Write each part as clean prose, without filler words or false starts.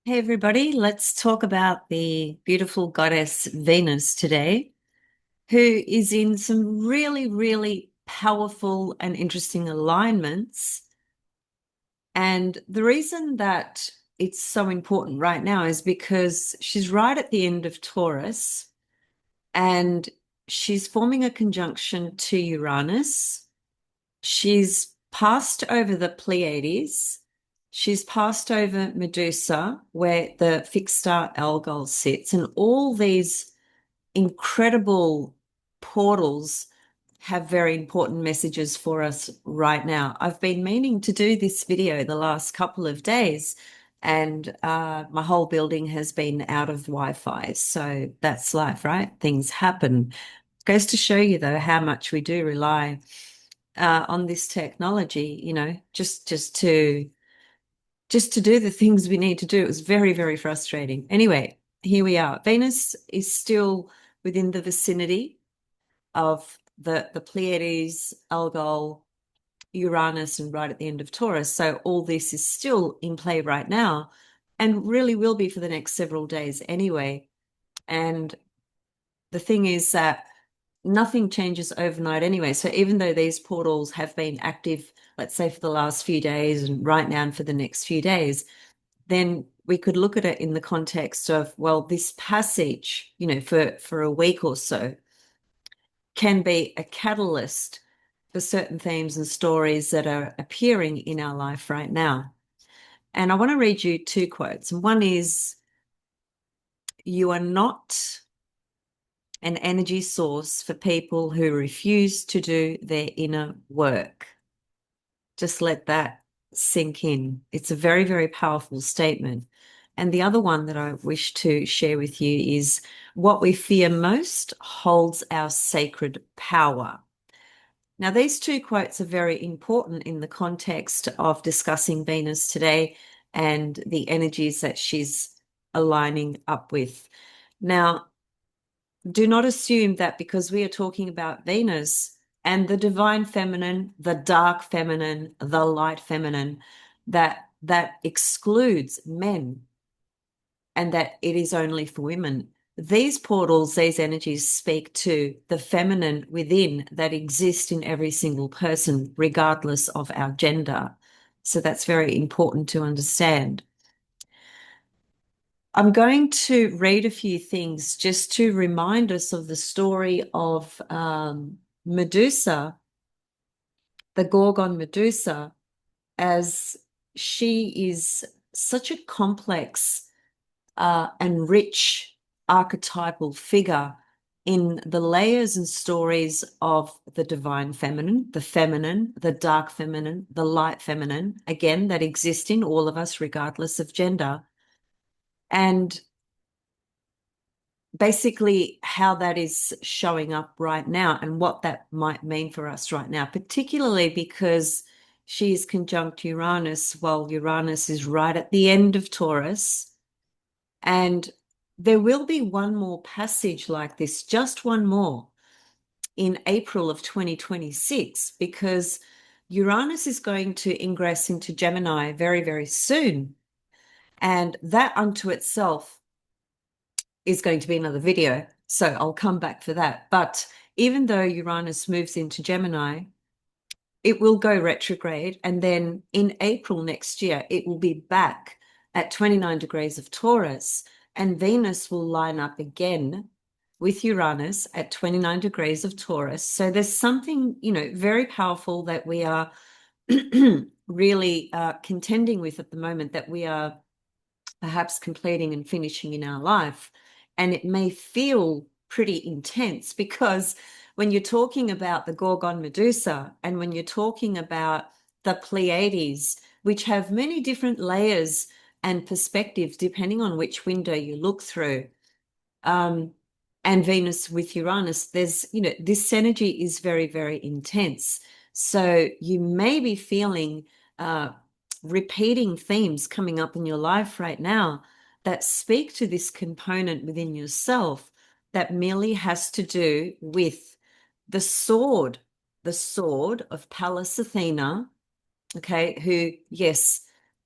Hey everybody, let's talk about the beautiful goddess Venus today, who is in some really, really powerful and interesting alignments. And the reason that it's so important right now is because she's right at the end of Taurus and she's forming a conjunction to Uranus. She's passed over the Pleiades. She's passed over Medusa, where the fixed star Algol sits, and all these incredible portals have very important messages for us right now. I've been meaning to do this video the last couple of days, and my whole building has been out of Wi-Fi. So that's life, right? Things happen. Goes to show you, though, how much we do rely on this technology, just to do the things we need to do. It was very, very frustrating. Anyway, here we are. Venus is still within the vicinity of the Pleiades, Algol, Uranus, and right at the end of Taurus. So all this is still in play right now, and really will be for the next several days anyway. And the thing is that nothing changes overnight anyway. So even though these portals have been active, let's say for the last few days and right now and for the next few days, then we could look at it in the context of, well, this passage, for a week or so can be a catalyst for certain themes and stories that are appearing in our life right now. And I want to read you two quotes. And one is, "You are not an energy source for people who refuse to do their inner work." Just let that sink in. It's a very, very powerful statement. And the other one that I wish to share with you is, "What we fear most holds our sacred power." Now, these two quotes are very important in the context of discussing Venus today and the energies that she's aligning up with. Now, do not assume that because we are talking about Venus and the divine feminine, the dark feminine, the light feminine, that excludes men and that it is only for women. These portals, these energies speak to the feminine within that exist in every single person, regardless of our gender. So that's very important to understand. I'm going to read a few things just to remind us of the story of Medusa, the Gorgon Medusa, as she is such a complex and rich archetypal figure in the layers and stories of the divine feminine, the dark feminine, the light feminine, again, that exist in all of us, regardless of gender. And basically how that is showing up right now and what that might mean for us right now, particularly because she is conjunct Uranus while Uranus is right at the end of Taurus. And there will be one more passage like this, just one more, in April of 2026, because Uranus is going to ingress into Gemini very, very soon. And that unto itself is going to be another video. So I'll come back for that. But even though Uranus moves into Gemini, it will go retrograde. And then in April next year, it will be back at 29 degrees of Taurus. And Venus will line up again with Uranus at 29 degrees of Taurus. So there's something, very powerful that we are really contending with at the moment, that we are perhaps completing and finishing in our life. And it may feel pretty intense because when you're talking about the Gorgon Medusa and when you're talking about the Pleiades, which have many different layers and perspectives depending on which window you look through, and Venus with Uranus, there's, this energy is very, very intense. So you may be feeling repeating themes coming up in your life right now that speak to this component within yourself that merely has to do with the sword of Pallas Athena, okay, who, yes,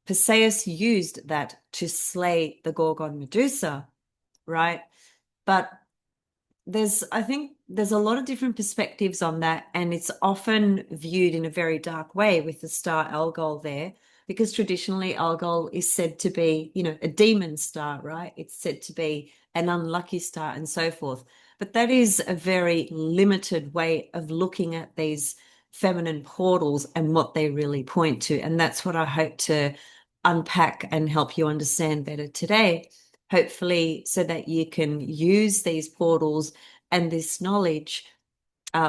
Perseus used that to slay the Gorgon Medusa, right? But I think there's a lot of different perspectives on that, and it's often viewed in a very dark way with the star Algol there, because traditionally Algol is said to be, a demon star, right? It's said to be an unlucky star and so forth. But that is a very limited way of looking at these feminine portals and what they really point to. And that's what I hope to unpack and help you understand better today, hopefully, so that you can use these portals and this knowledge,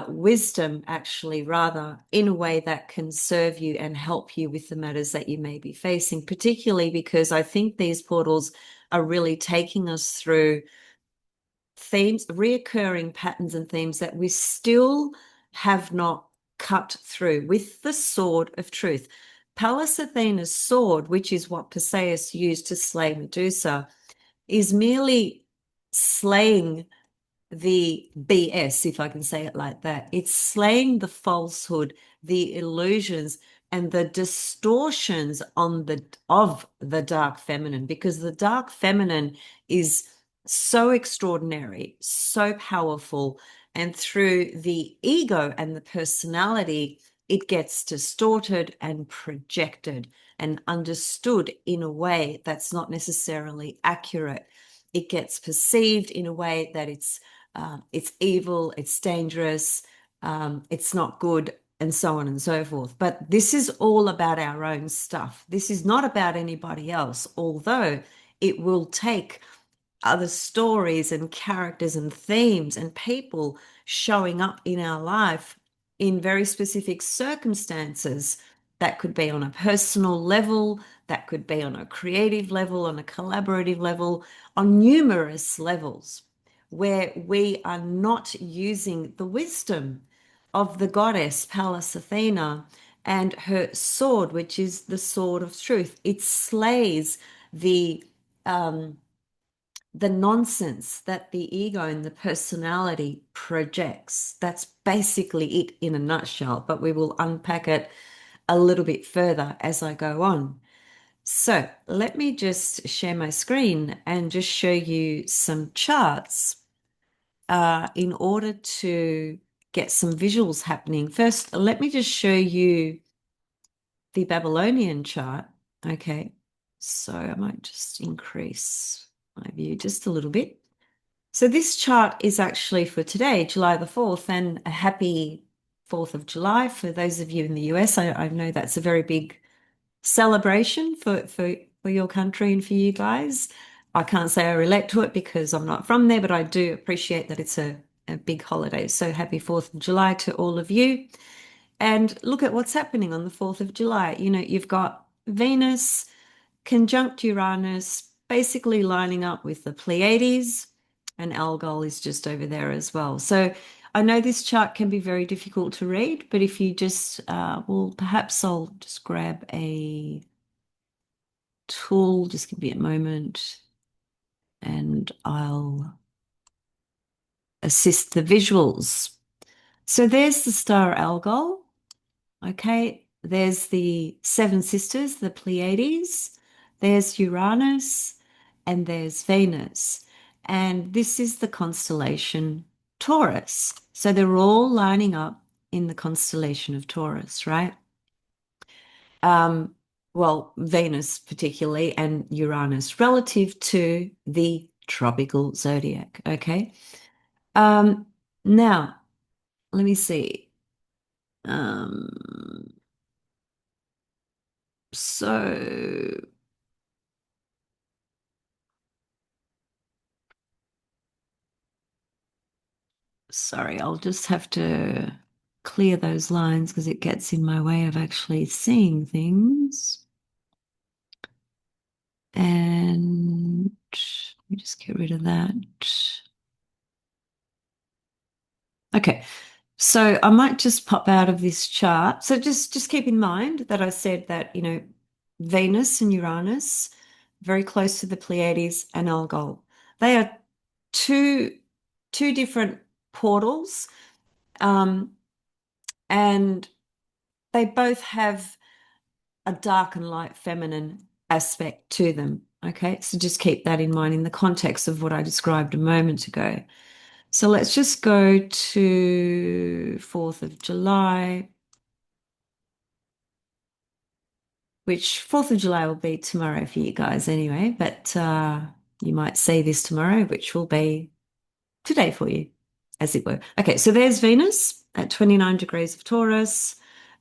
wisdom actually, rather, in a way that can serve you and help you with the matters that you may be facing, particularly because I think these portals are really taking us through themes, reoccurring patterns and themes that we still have not cut through with the sword of truth. Pallas Athena's sword, which is what Perseus used to slay Medusa, is merely slaying the BS, if I can say it like that. It's slaying the falsehood, the illusions, and the distortions of the dark feminine, because the dark feminine is so extraordinary, so powerful, and through the ego and the personality, it gets distorted and projected and understood in a way that's not necessarily accurate. It gets perceived in a way that it's evil, it's dangerous, it's not good, and so on and so forth. But this is all about our own stuff. This is not about anybody else, although it will take other stories and characters and themes and people showing up in our life in very specific circumstances. That could be on a personal level, that could be on a creative level, on a collaborative level, on numerous levels, where we are not using the wisdom of the goddess Pallas Athena and her sword, which is the sword of truth. It slays um, the nonsense that the ego and the personality projects. That's basically it in a nutshell, but we will unpack it a little bit further as I go on. So let me just share my screen and just show you some charts in order to get some visuals happening. First, let me just show you the Babylonian chart. Okay, so I might just increase my view just a little bit. So this chart is actually for today, July the 4th, and a happy 4th of July for those of you in the US. I know that's a very big celebration for your country and for you guys. I can't say I relate to it because I'm not from there, but I do appreciate that it's a big holiday. So happy 4th of July to all of you. And look at what's happening on the 4th of July. You've got Venus conjunct Uranus, basically lining up with the Pleiades, and Algol is just over there as well. So I know this chart can be very difficult to read, but if you just, well, perhaps I'll just grab a tool, just give me a moment, and I'll assist the visuals. So there's the star Algol. Okay, there's the seven sisters, the Pleiades, there's Uranus, and there's Venus. And this is the constellation Taurus. So they're all lining up in the constellation of Taurus, right? Um, well, Venus particularly and Uranus relative to the tropical zodiac. Okay. Now, let me see. Um, so sorry, I'll just have to clear those lines because it gets in my way of actually seeing things. And let me just get rid of that. Okay, so I might just pop out of this chart. So just keep in mind that I said that, Venus and Uranus, very close to the Pleiades and Algol. They are two different portals, and they both have a dark and light feminine aspect to them. Okay, so just keep that in mind in the context of what I described a moment ago. So let's just go to 4th of July, which 4th of July will be tomorrow for you guys anyway, but you might see this tomorrow, which will be today for you, as it were. Okay, so there's Venus at 29 degrees of Taurus,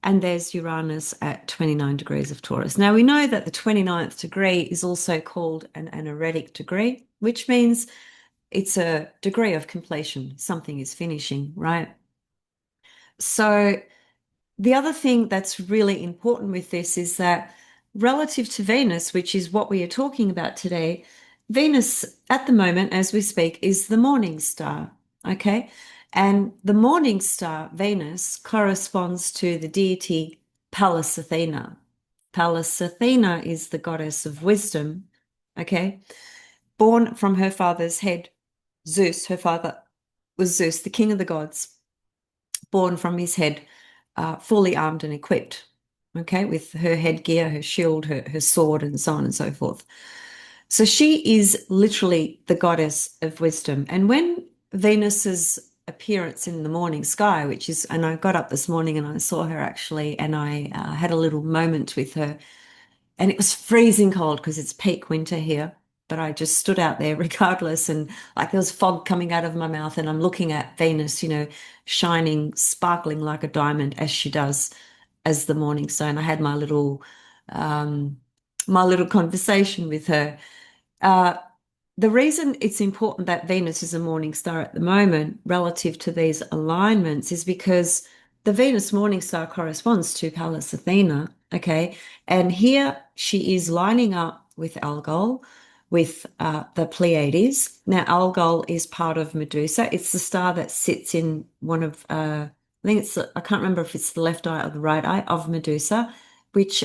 and there's Uranus at 29 degrees of Taurus. Now, we know that the 29th degree is also called an anaretic degree, which means it's a degree of completion. Something is finishing, right? So the other thing that's really important with this is that relative to Venus, which is what we are talking about today, Venus at the moment, as we speak, is the morning star. Okay. And the morning star, Venus, corresponds to the deity Pallas Athena. Pallas Athena is the goddess of wisdom. Okay. Born from her father's head, Zeus, her father was Zeus, the king of the gods, born from his head, fully armed and equipped, okay, with her headgear, her shield, her sword, and so on and so forth. So she is literally the goddess of wisdom. And when Venus's appearance in the morning sky, which is, and I got up this morning and I saw her actually, and I had a little moment with her, and it was freezing cold because it's peak winter here. But I just stood out there regardless. And like there was fog coming out of my mouth. And I'm looking at Venus, shining, sparkling like a diamond as she does as the morning star. And I had um, my little conversation with her. Uh, the reason it's important that Venus is a morning star at the moment relative to these alignments is because the Venus morning star corresponds to Pallas Athena, okay? And here she is lining up with Algol, with the Pleiades. Now, Algol is part of Medusa. It's the star that sits in one of, I think it's, I can't remember if it's the left eye or the right eye of Medusa, which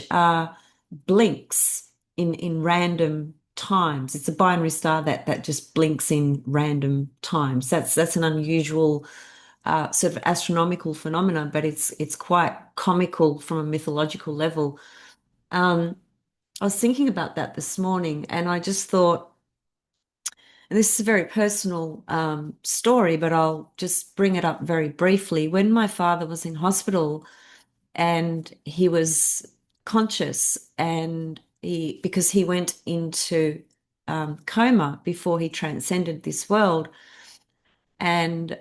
blinks in random times. It's a binary star that just blinks in random times. That's an unusual sort of astronomical phenomenon, but it's quite comical from a mythological level. Um, I was thinking about that this morning, and I just thought, and this is a very personal story, but I'll just bring it up very briefly. When my father was in hospital, and he was conscious and because he went into coma before he transcended this world. And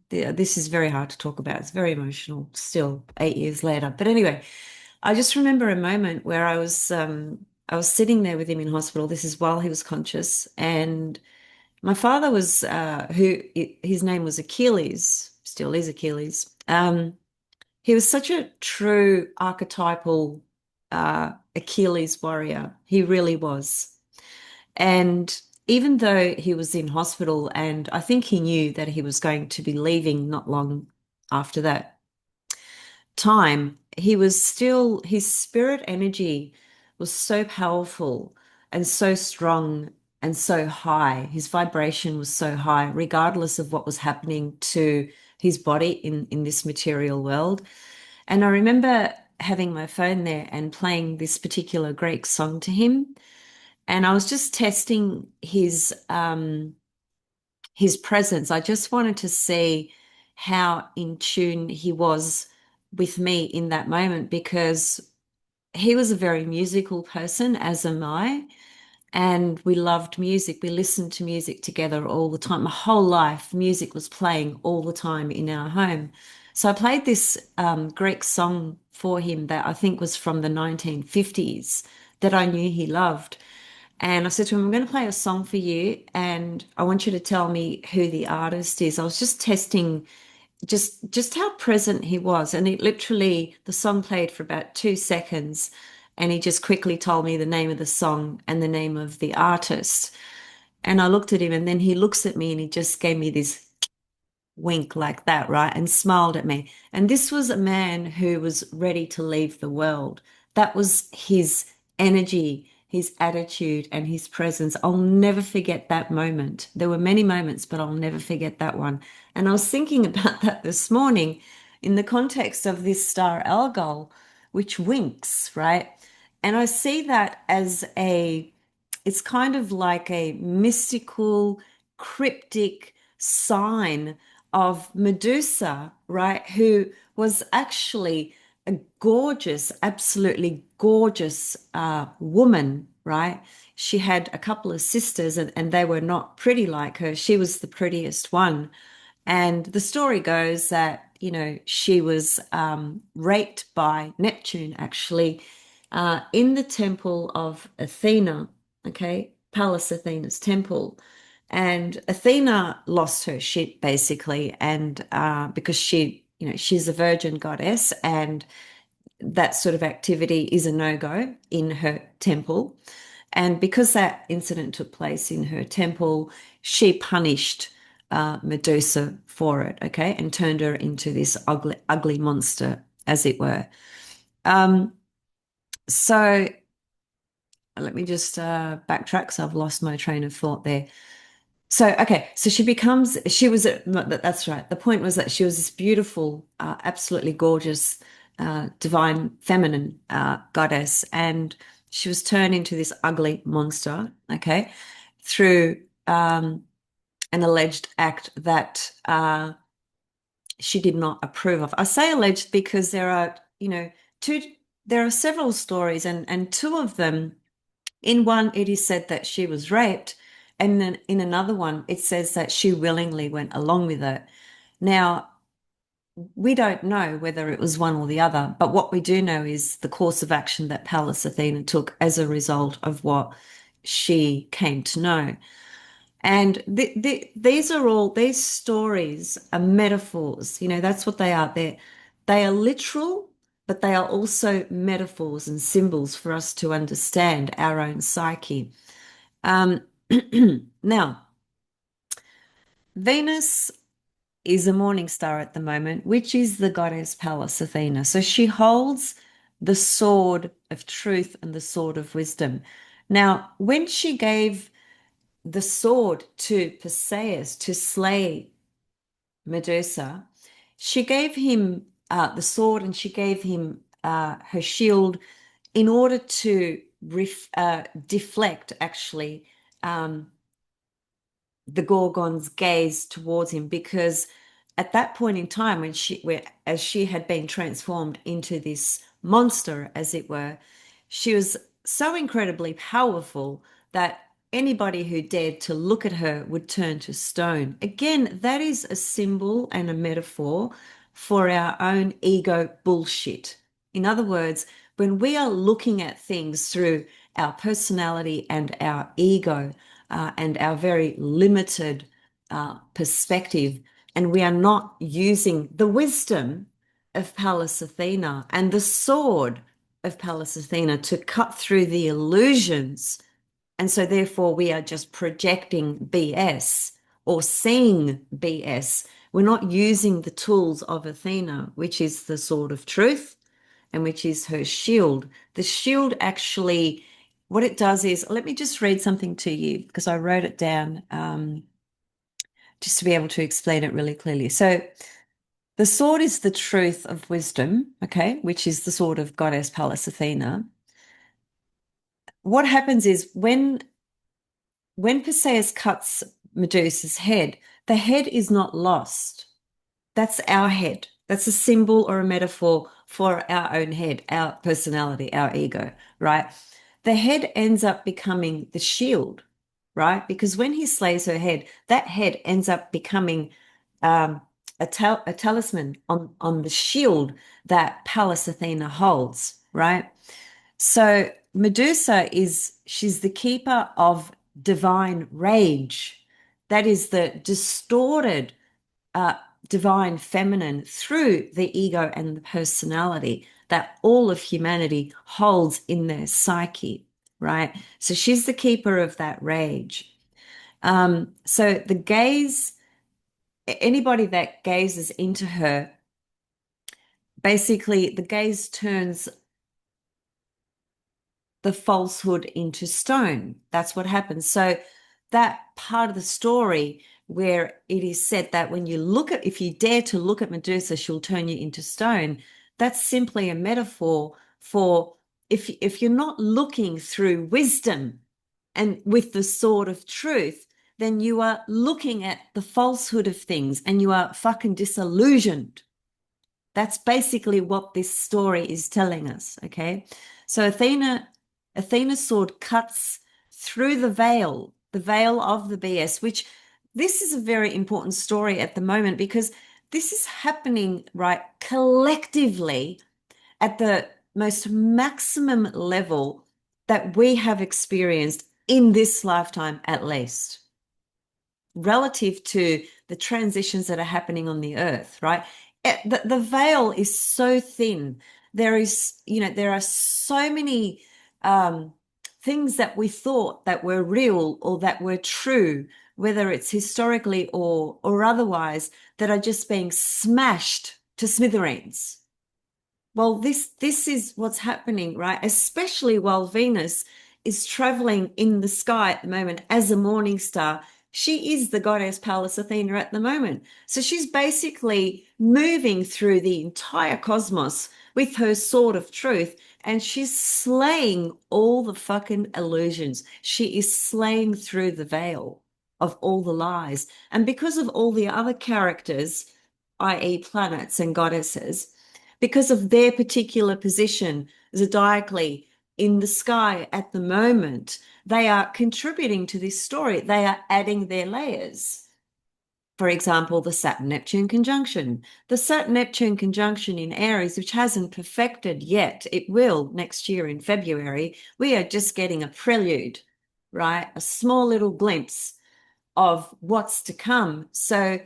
this is very hard to talk about. It's very emotional still 8 years later. But anyway, I just remember a moment where I was sitting there with him in hospital. This is while he was conscious, and my father was his name was Achilles, still is Achilles. He was such a true archetypal Achilles warrior. He really was. And even though he was in hospital, and I think he knew that he was going to be leaving not long after that time, he was still, his spirit energy was so powerful and so strong and so high. His vibration was so high, regardless of what was happening to his body in this material world. And I remember having my phone there and playing this particular Greek song to him. And I was just testing his presence. I just wanted to see how in tune he was with me in that moment because he was a very musical person, as am I. And we loved music. We listened to music together all the time. My whole life, music was playing all the time in our home. So I played this Greek song for him that I think was from the 1950s that I knew he loved. And I said to him, I'm going to play a song for you, and I want you to tell me who the artist is. I was just testing just how present he was. And it literally, the song played for about 2 seconds, and he just quickly told me the name of the song and the name of the artist. And I looked at him, and then he looks at me and he just gave me this wink like that, right? And smiled at me. And this was a man who was ready to leave the world. That was his energy, his attitude, and his presence. I'll never forget that moment. There were many moments, but I'll never forget that one. And I was thinking about that this morning in the context of this star Algol, which winks, right? And I see that as it's kind of like a mystical, cryptic sign of Medusa, right? Who was actually a gorgeous, absolutely gorgeous woman, right? She had a couple of sisters, and they were not pretty like her. She was the prettiest one. And the story goes that, she was raped by Neptune, actually, in the temple of Athena, okay, Pallas Athena's temple. And Athena lost her shit, basically, and because she's a virgin goddess, and that sort of activity is a no-go in her temple. And because that incident took place in her temple, she punished Medusa for it, okay, and turned her into this ugly, ugly monster, as it were. Um, so let me just backtrack. So I've lost my train of thought there. So, okay, so that's right. The point was that she was this beautiful, absolutely gorgeous, divine feminine goddess, and she was turned into this ugly monster, okay, through an alleged act that she did not approve of. I say alleged because two, there are several stories, and two of them, in one, it is said that she was raped, and then in another one, it says that she willingly went along with it. Now, we don't know whether it was one or the other, but what we do know is the course of action that Pallas Athena took as a result of what she came to know. And these stories are metaphors. That's what they are. They are literal, but they are also metaphors and symbols for us to understand our own psyche. Um, Now, Venus is a morning star at the moment, which is the goddess Pallas Athena. So she holds the sword of truth and the sword of wisdom. Now, when she gave the sword to Perseus to slay Medusa, she gave him the sword, and she gave him her shield in order to deflect, actually, um, the Gorgon's gaze towards him, because at that point in time, as she had been transformed into this monster, as it were, she was so incredibly powerful that anybody who dared to look at her would turn to stone. Again, that is a symbol and a metaphor for our own ego bullshit. In other words, when we are looking at things through our personality and our ego, and our very limited perspective, and we are not using the wisdom of Pallas Athena and the sword of Pallas Athena to cut through the illusions. And so, therefore, we are just projecting BS or seeing BS. We're not using the tools of Athena, which is the sword of truth and which is her shield. The shield actually, what it does is, let me just read something to you because I wrote it down just to be able to explain it really clearly. So the sword is the truth of wisdom, okay, which is the sword of goddess Pallas Athena. What happens is when Perseus cuts Medusa's head, the head is not lost. That's our head. That's a symbol or a metaphor for our own head, our personality, our ego, right? The head ends up becoming the shield, right? Because when he slays her head, that head ends up becoming a talisman on the shield that Pallas Athena holds, right? So Medusa she's the keeper of divine rage. That is the distorted uh, divine feminine through the ego and the personality that all of humanity holds in their psyche, right? So she's the keeper of that rage. So anybody that gazes into her, basically the gaze turns the falsehood into stone. That's what happens. So that part of the story where it is said that if you dare to look at Medusa, she'll turn you into stone. That's simply a metaphor for if you're not looking through wisdom and with the sword of truth, then you are looking at the falsehood of things and you are fucking disillusioned. That's basically what this story is telling us, okay? So Athena's sword cuts through the veil of the BS, which this is a very important story at the moment because this is happening, right, collectively at the most maximum level that we have experienced in this lifetime, at least, relative to the transitions that are happening on the earth, right? The veil is so thin. There is, there are so many things that we thought that were real or that were true, whether it's historically or otherwise, that are just being smashed to smithereens. Well, this is what's happening, right? Especially while Venus is traveling in the sky at the moment as a morning star. She is the goddess Pallas Athena at the moment. So she's basically moving through the entire cosmos with her sword of truth, and she's slaying all the fucking illusions. She is slaying through the veil of all the lies. And because of all the other characters, i.e., planets and goddesses, because of their particular position zodiacally in the sky at the moment, they are contributing to this story. They are adding their layers. For example, the Saturn-Neptune conjunction. The Saturn-Neptune conjunction in Aries, which hasn't perfected yet, it will next year in February. We are just getting a prelude, right? A small little glimpse of what's to come. So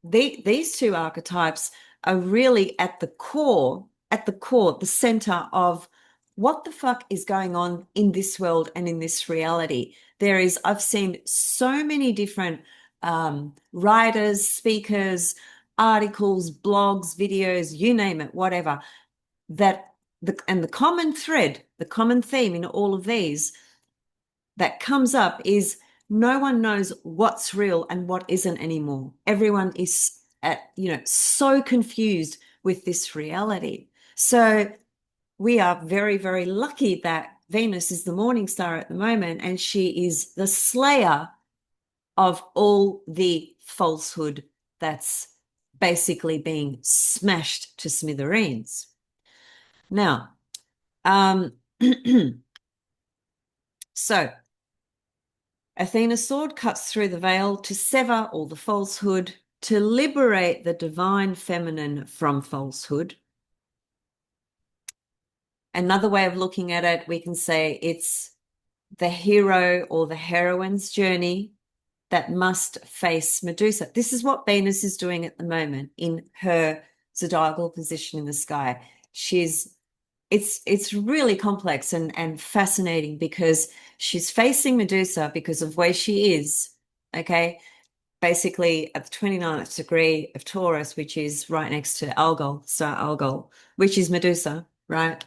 these two archetypes are really at the core, the center of what the fuck is going on in this world and in this reality. I've seen so many different writers, speakers, articles, blogs, videos, you name it, whatever, and the common thread, the common theme in all of these that comes up is no one knows what's real and what isn't anymore. Everyone is so confused with this reality. So we are very, very lucky that Venus is the morning star at the moment, and she is the slayer of all the falsehood that's basically being smashed to smithereens. Now, so Athena's sword cuts through the veil to sever all the falsehood, to liberate the divine feminine from falsehood. Another way of looking at it, we can say it's the hero or the heroine's journey that must face Medusa. This is what Venus is doing at the moment in her zodiacal position in the sky. It's really complex and fascinating because she's facing Medusa because of where she is, okay? Basically at the 29th degree of Taurus, which is right next to Algol, star Algol, which is Medusa, right?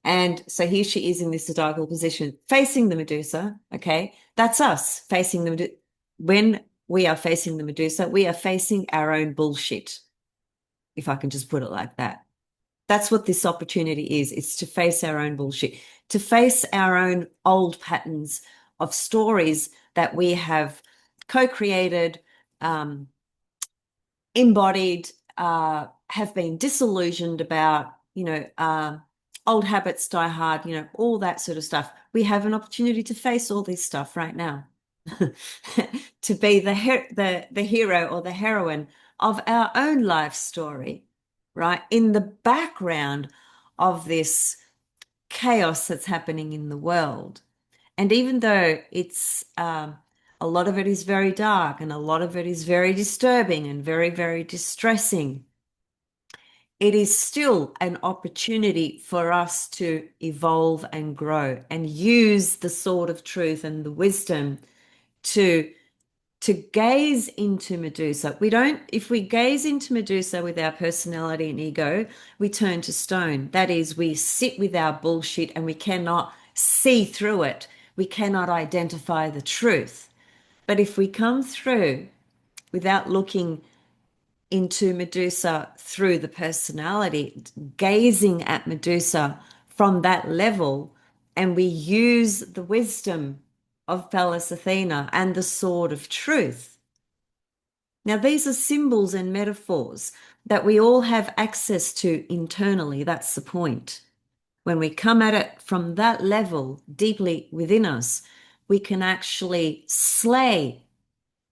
And so here she is in this zodiacal position, facing the Medusa, okay? That's us facing the Medusa. When we are facing the Medusa, we are facing our own bullshit, if I can just put it like that. That's what this opportunity is. It's to face our own bullshit, to face our own old patterns of stories that we have co-created, embodied, have been disillusioned about, old habits die hard, all that sort of stuff. We have an opportunity to face all this stuff right now, to be the hero or the heroine of our own life story, right? In the background of this chaos that's happening in the world. And even though it's a lot of it is very dark and a lot of it is very disturbing and very, very distressing, it is still an opportunity for us to evolve and grow and use the sword of truth and the wisdom to gaze into Medusa. If we gaze into Medusa with our personality and ego, we turn to stone. That is, we sit with our bullshit and we cannot see through it. We cannot identify the truth. But if we come through without looking into Medusa through the personality, gazing at Medusa from that level and we use the wisdom of Pallas Athena and the sword of truth. Now, these are symbols and metaphors that we all have access to internally. That's the point. When we come at it from that level, deeply within us, we can actually slay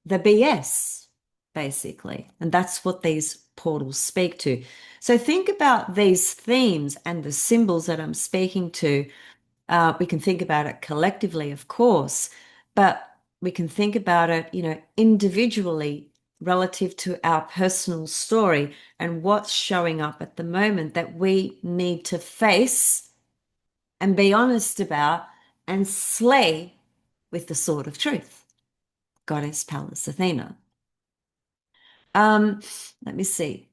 the BS, basically. And that's what these portals speak to. So think about these themes and the symbols that I'm speaking to. We can think about it collectively, of course, but we can think about it, individually relative to our personal story and what's showing up at the moment that we need to face and be honest about and slay with the sword of truth, Goddess Pallas Athena. Let me see.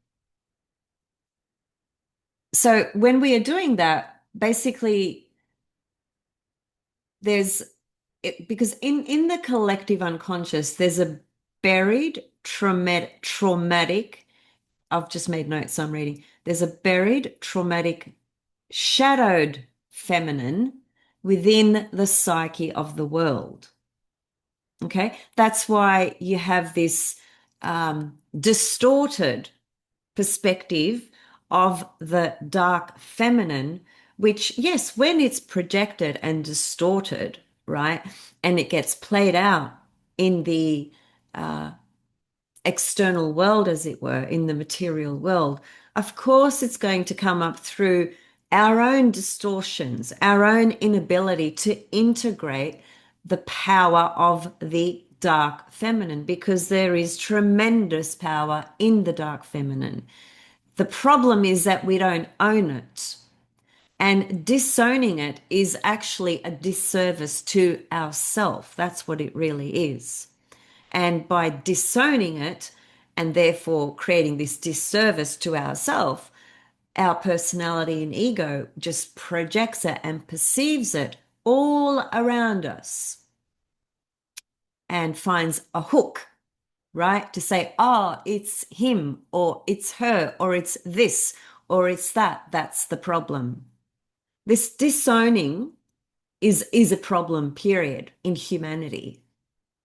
So when we are doing that, basically because in the collective unconscious, there's a buried traumatic, I've just made notes, so I'm reading. There's a buried traumatic shadowed feminine within the psyche of the world. Okay, that's why you have this distorted perspective of the dark feminine, which, yes, when it's projected and distorted, right, and it gets played out in the external world, as it were, in the material world, of course, it's going to come up through our own distortions, our own inability to integrate the power of the dark feminine, because there is tremendous power in the dark feminine. The problem is that we don't own it. And disowning it is actually a disservice to ourself. That's what it really is. And by disowning it and therefore creating this disservice to ourself, our personality and ego just projects it and perceives it all around us and finds a hook, right? To say, oh, it's him or it's her or it's this or it's that. That's the problem. This disowning is a problem, period, in humanity.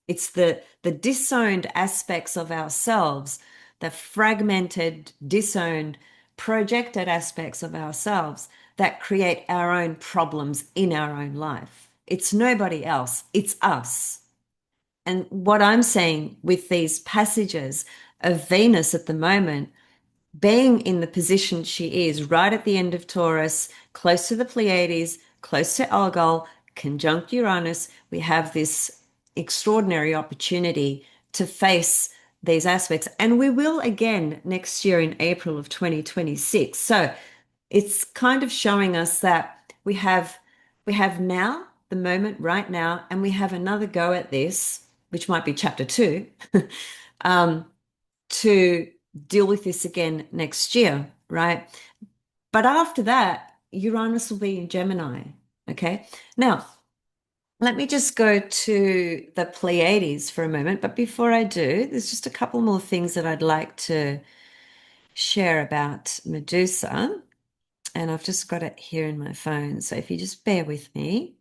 It's the disowned aspects of ourselves, the fragmented, disowned, projected aspects of ourselves that create our own problems in our own life. It's nobody else, it's us. And what I'm saying with these passages of Venus at the moment, being in the position she is, right at the end of Taurus, close to the Pleiades, close to Algol, conjunct Uranus, we have this extraordinary opportunity to face these aspects. And we will again next year in April of 2026. So it's kind of showing us that we have now, the moment right now, and we have another go at this, which might be chapter 2, to deal with this again next year, right? But after that, Uranus will be in Gemini. Okay. Now, let me just go to the Pleiades for a moment. But before I do, there's just a couple more things that I'd like to share about Medusa. And I've just got it here in my phone. So if you just bear with me.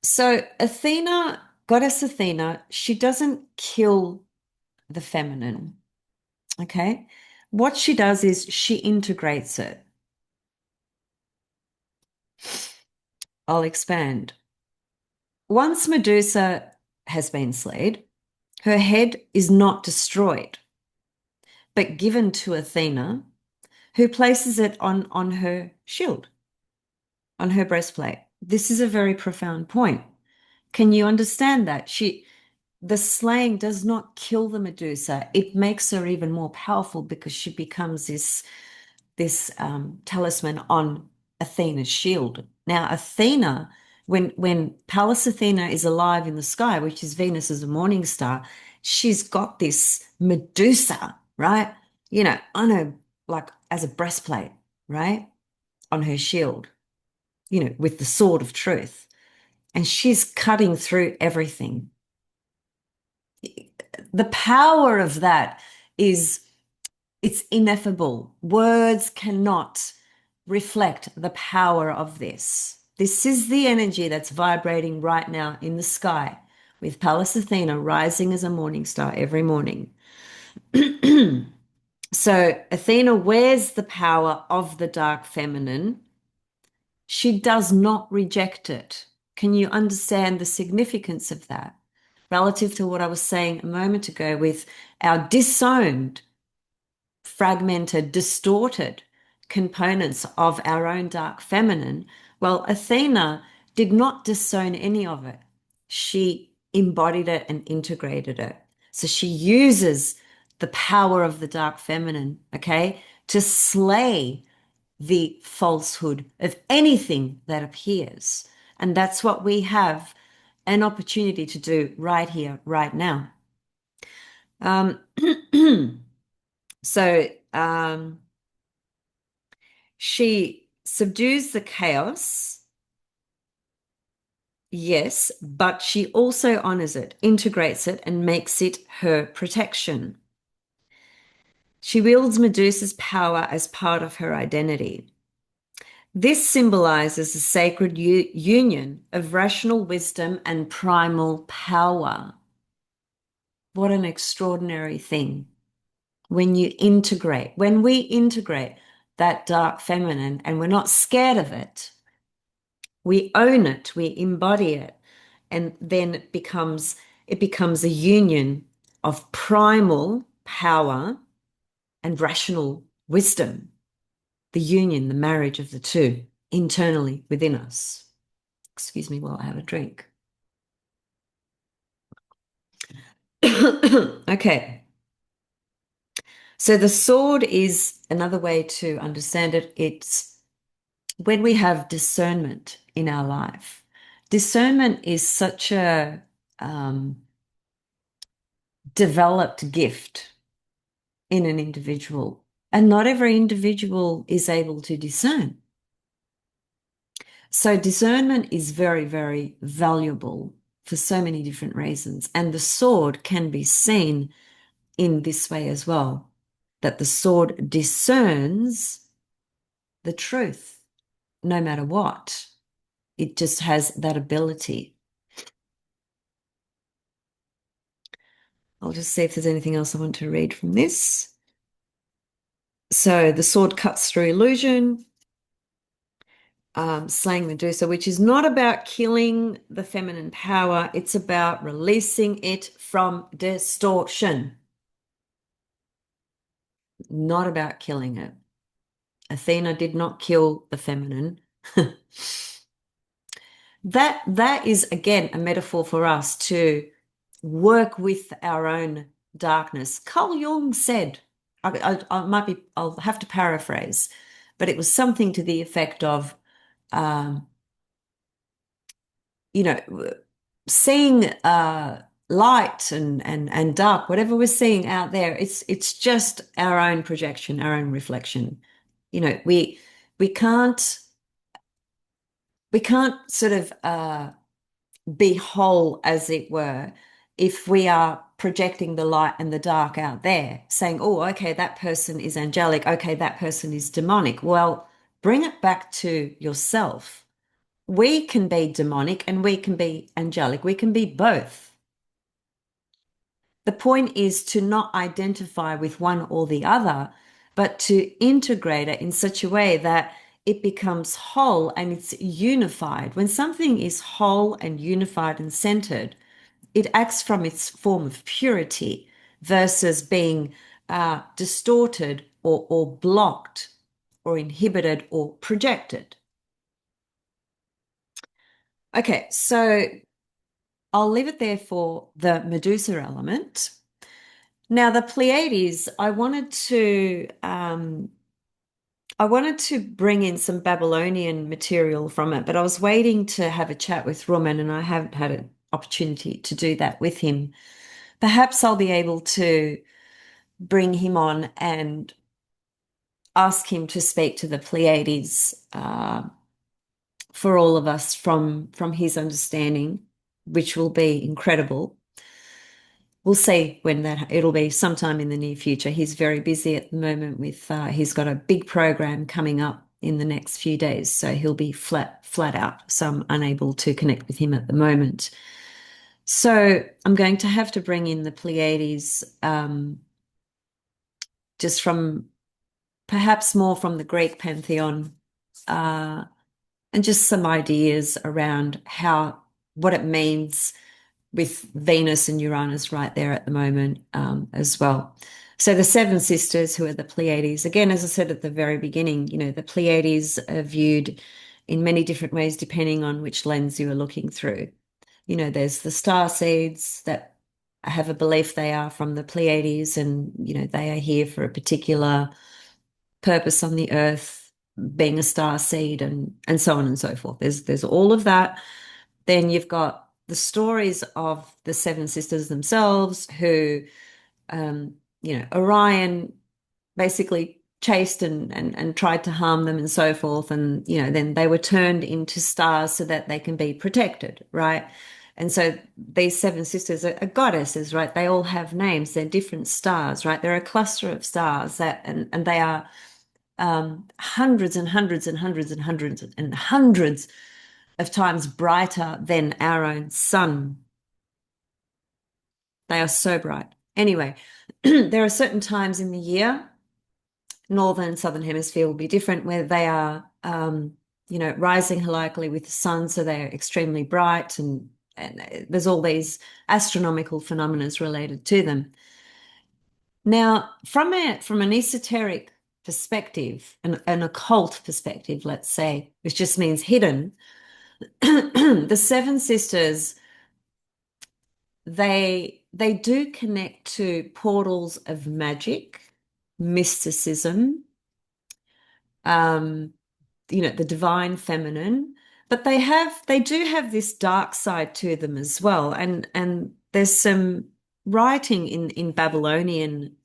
So Athena, goddess Athena, she doesn't kill the feminine. Okay. What she does is she integrates it. I'll expand. Once Medusa has been slayed, her head is not destroyed, but given to Athena, who places it on her shield, on her breastplate. This is a very profound point. Can you understand that? The slaying does not kill the Medusa. It makes her even more powerful because she becomes this talisman on Athena's shield. Now, Athena, when Pallas Athena is alive in the sky, which is Venus as a morning star, she's got this Medusa, right? On her, like as a breastplate, right? On her shield, with the sword of truth. And she's cutting through everything. The power of that is It's ineffable. Words cannot reflect the power of this. This is the energy that's vibrating right now in the sky with Pallas Athena rising as a morning star every morning. So Athena wears the power of the dark feminine. She does not reject it. Can you understand the significance of that? Relative to what I was saying a moment ago with our disowned, fragmented, distorted components of our own dark feminine. Well, Athena did not disown any of it. She embodied it and integrated it. So she uses the power of the dark feminine, okay, to slay the falsehood of anything that appears. And that's what we have an opportunity to do right here, right now. Um, so she subdues the chaos, yes, but she also honors it, integrates it, and makes it her protection. She wields Medusa's power as part of her identity. This symbolizes a sacred union of rational wisdom and primal power. What an extraordinary thing. When we integrate that dark feminine and we're not scared of it, we own it, we embody it, and then it becomes a union of primal power and rational wisdom, the union, the marriage of the two internally within us. Excuse me while I have a drink. Okay. So the sword is another way to understand it. It's when we have discernment in our life. Discernment is such a developed gift in an individual, and not every individual is able to discern. So discernment is very, very valuable for so many different reasons. And the sword can be seen in this way as well, that the sword discerns the truth no matter what. It just has that ability. I'll just see if there's anything else I want to read from this. So the sword cuts through illusion, slaying Medusa, which is not about killing the feminine power. It's about releasing it from distortion. Not about killing it. Athena did not kill the feminine. That is again a metaphor for us to work with our own darkness. Carl Jung said, I'll have to paraphrase, but it was something to the effect of, um, seeing light and dark, whatever we're seeing out there, it's just our own projection, our own reflection. We can't sort of be whole, as it were, if we are projecting the light and the dark out there, saying, oh, okay, that person is angelic, okay, that person is demonic. Well, bring it back to yourself. We can be demonic and we can be angelic. We can be both. The point is to not identify with one or the other, but to integrate it in such a way that it becomes whole and it's unified. When something is whole and unified and centered, it acts from its form of purity versus being distorted or blocked or inhibited or projected. Okay, so I'll leave it there for the Medusa element. Now, the Pleiades, I wanted to bring in some Babylonian material from it, but I was waiting to have a chat with Roman, and I haven't had an opportunity to do that with him. Perhaps I'll be able to bring him on and ask him to speak to the Pleiades for all of us from his understanding, which will be incredible. we'll see when that it'll be sometime in the near future. He's very busy at the moment with he's got a big program coming up in the next few days, so he'll be flat out. So I'm unable to connect with him at the moment. So I'm going to have to bring in the Pleiades, just from perhaps more from the Greek pantheon, uh, and just some ideas around what it means with Venus and Uranus right there at the moment, as well. So the seven sisters, who are the Pleiades, again, as I said at the very beginning, the Pleiades are viewed in many different ways depending on which lens you are looking through. There's the star seeds that I have a belief they are from the Pleiades, and they are here for a particular purpose on the earth, being a star seed, and so on and so forth. There's all of that. Then you've got the stories of the seven sisters themselves, who Orion basically chased and tried to harm them and so forth, and then they were turned into stars so that they can be protected, right? And so these seven sisters are goddesses, right? They all have names. They're different stars, right? They're a cluster of stars and they are hundreds and hundreds and hundreds and hundreds and hundreds of times brighter than our own sun. They are so bright. Anyway, there are certain times in the year, northern and southern hemisphere will be different, where they are, rising helically with the sun, so they're extremely bright, and there's all these astronomical phenomena related to them. Now, from an esoteric perspective, an occult perspective, let's say, which just means hidden, the seven sisters, they do connect to portals of magic, mysticism, the divine feminine, but they do have this dark side to them as well. And there's some writing in Babylonian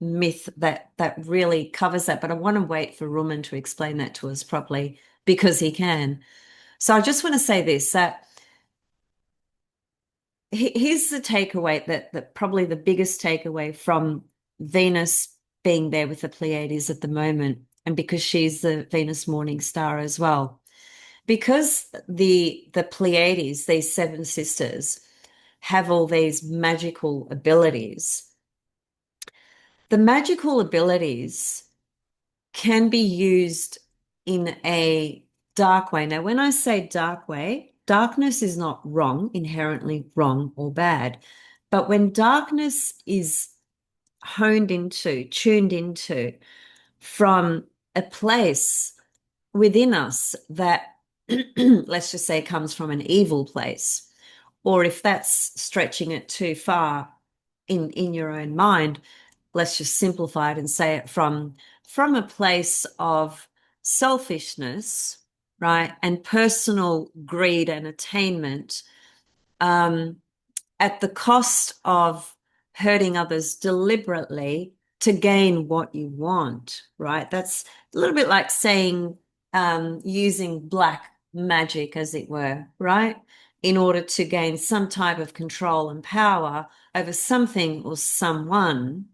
myth that really covers that, but I want to wait for Ruman to explain that to us properly, because he can. So I just want to say this, that here's the takeaway, that probably the biggest takeaway from Venus being there with the Pleiades at the moment, and because she's the Venus morning star as well, because the Pleiades, these seven sisters, have all these magical abilities. The magical abilities can be used in a dark way. Now, when I say dark way, darkness is not wrong, inherently wrong or bad. But when darkness is tuned into from a place within us that, let's just say, comes from an evil place, or if that's stretching it too far in your own mind, let's just simplify it and say it from a place of selfishness, right, and personal greed and attainment, at the cost of hurting others deliberately to gain what you want, right? That's a little bit like saying, using black magic, as it were, right, in order to gain some type of control and power over something or someone.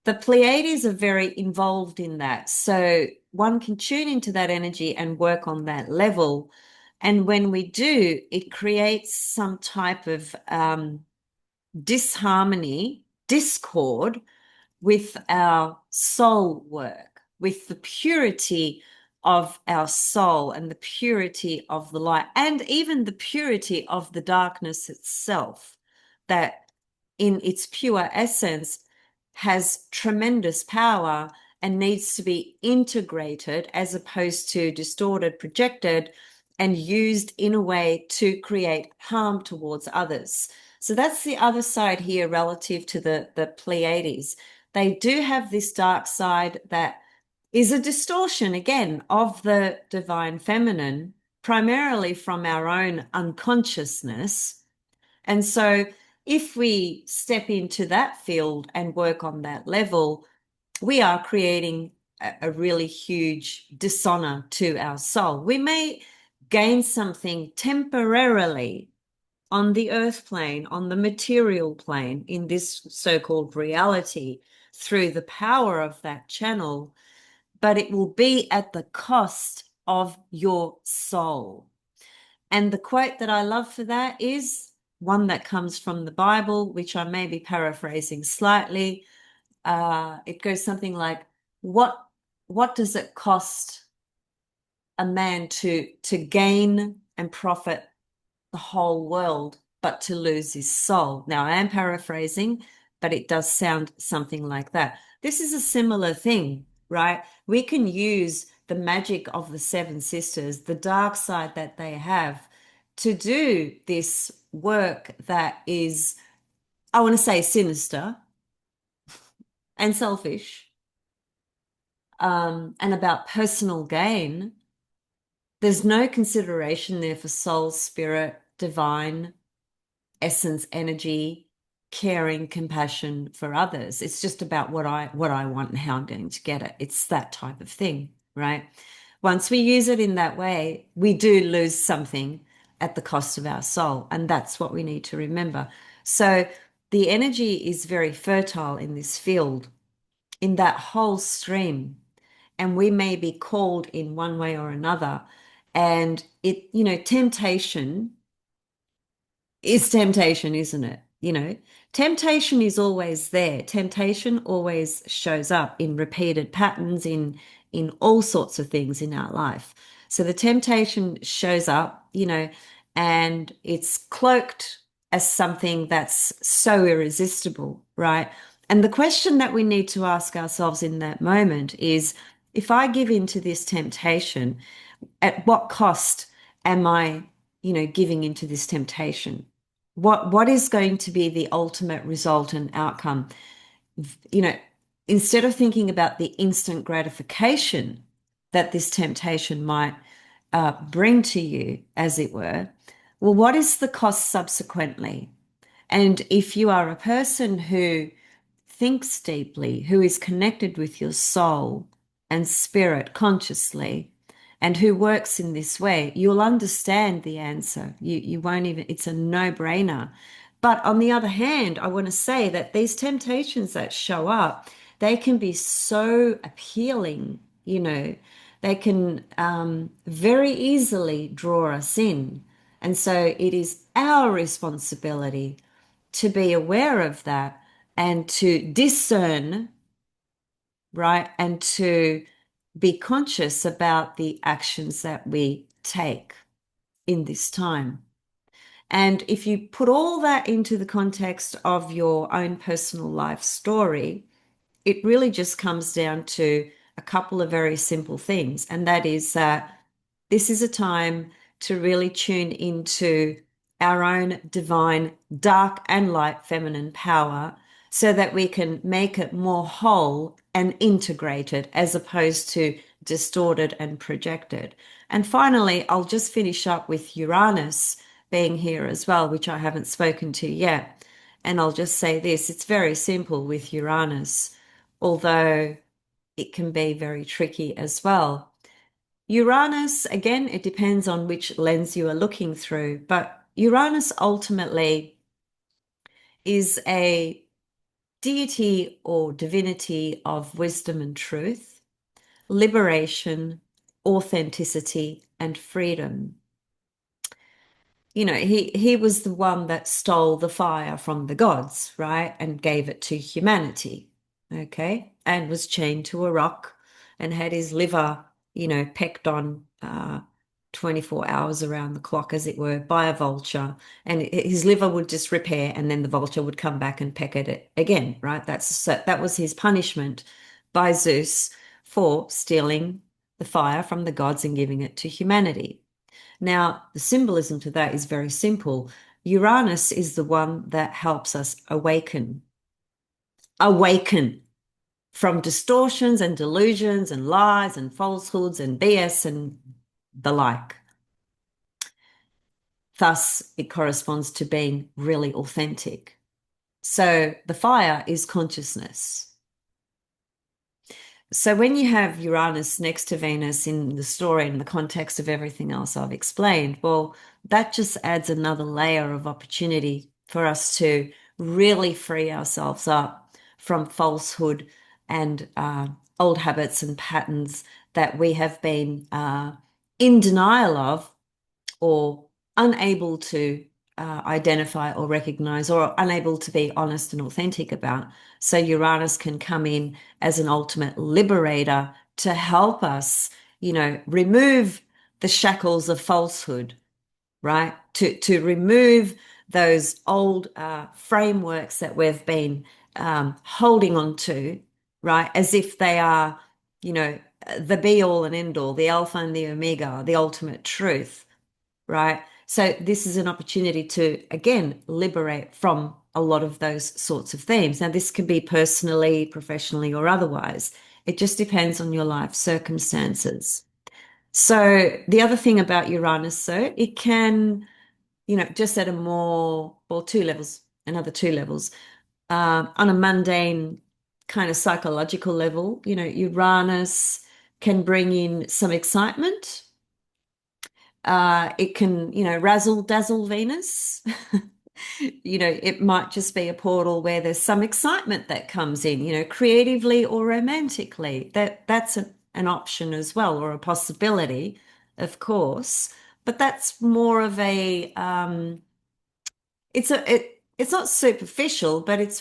The Pleiades are very involved in that. So one can tune into that energy and work on that level. And when we do, it creates some type of disharmony, discord with our soul work, with the purity of our soul and the purity of the light, and even the purity of the darkness itself, that in its pure essence has tremendous power and needs to be integrated as opposed to distorted, projected, and used in a way to create harm towards others. So that's the other side here relative to the Pleiades. They do have this dark side that is a distortion, again, of the divine feminine, primarily from our own unconsciousness. And so if we step into that field and work on that level, we are creating a really huge dishonor to our soul. We may gain something temporarily on the earth plane, on the material plane, in this so-called reality, through the power of that channel, but it will be at the cost of your soul. And the quote that I love for that is one that comes from the Bible, which I may be paraphrasing slightly. It goes something like, what does it cost a man to gain and profit the whole world, but to lose his soul? Now, I am paraphrasing, but it does sound something like that. This is a similar thing, right? We can use the magic of the Seven Sisters, the dark side that they have, to do this work that is, I want to say, sinister and selfish, and about personal gain. There's no consideration there for soul, spirit, divine, essence, energy, caring, compassion for others. It's just about what I want and how I'm going to get it. It's that type of thing, right? Once we use it in that way, we do lose something at the cost of our soul, and that's what we need to remember. So the energy is very fertile in this field, in that whole stream, and we may be called in one way or another. And it, temptation is temptation, isn't it? Temptation is always there. Temptation always shows up in repeated patterns, in all sorts of things in our life. So the temptation shows up, and it's cloaked as something that's so irresistible, right? And the question that we need to ask ourselves in that moment is, if I give in to this temptation, at what cost am I, giving into this temptation? What is going to be the ultimate result and outcome? You know, Instead of thinking about the instant gratification that this temptation might bring to you, as it were, well, what is the cost subsequently? And if you are a person who thinks deeply, who is connected with your soul and spirit consciously, and who works in this way, you'll understand the answer. You won't even, it's a no-brainer. But on the other hand, I want to say that these temptations that show up, they can be so appealing, they can very easily draw us in. And so it is our responsibility to be aware of that and to discern, right? And to be conscious about the actions that we take in this time. And if you put all that into the context of your own personal life story, it really just comes down to a couple of very simple things. And that is that this is a time to really tune into our own divine, dark and light feminine power so that we can make it more whole and integrated as opposed to distorted and projected. And finally, I'll just finish up with Uranus being here as well, which I haven't spoken to yet. And I'll just say this, it's very simple with Uranus, although it can be very tricky as well. Uranus, again, it depends on which lens you are looking through, but Uranus ultimately is a deity or divinity of wisdom and truth, liberation, authenticity, and freedom. He was the one that stole the fire from the gods, right? And gave it to humanity, okay? And was chained to a rock and had his liver, pecked on 24 hours around the clock, as it were, by a vulture. And his liver would just repair, and then the vulture would come back and peck at it again, right? That was his punishment by Zeus for stealing the fire from the gods and giving it to humanity. Now, the symbolism to that is very simple. Uranus is the one that helps us awaken from distortions and delusions and lies and falsehoods and BS and the like. Thus, it corresponds to being really authentic. So the fire is consciousness. So when you have Uranus next to Venus in the story in the context of everything else I've explained, well, that just adds another layer of opportunity for us to really free ourselves up from falsehood and old habits and patterns that we have been in denial of or unable to identify or recognize or unable to be honest and authentic about. So Uranus can come in as an ultimate liberator to help us, remove the shackles of falsehood, right? To remove those old frameworks that we've been holding on to, right? As if they are, the be all and end all, the alpha and the omega, the ultimate truth, right? So this is an opportunity to, again, liberate from a lot of those sorts of themes. Now, this can be personally, professionally, or otherwise. It just depends on your life circumstances. So the other thing about Uranus, though, it can, just at a more, well, two levels, another two levels, on a mundane kind of psychological level, Uranus can bring in some excitement. It can, razzle dazzle Venus. It might just be a portal where there's some excitement that comes in, creatively or romantically. That's an option as well, or a possibility, of course. But that's more of a it's not superficial, but it's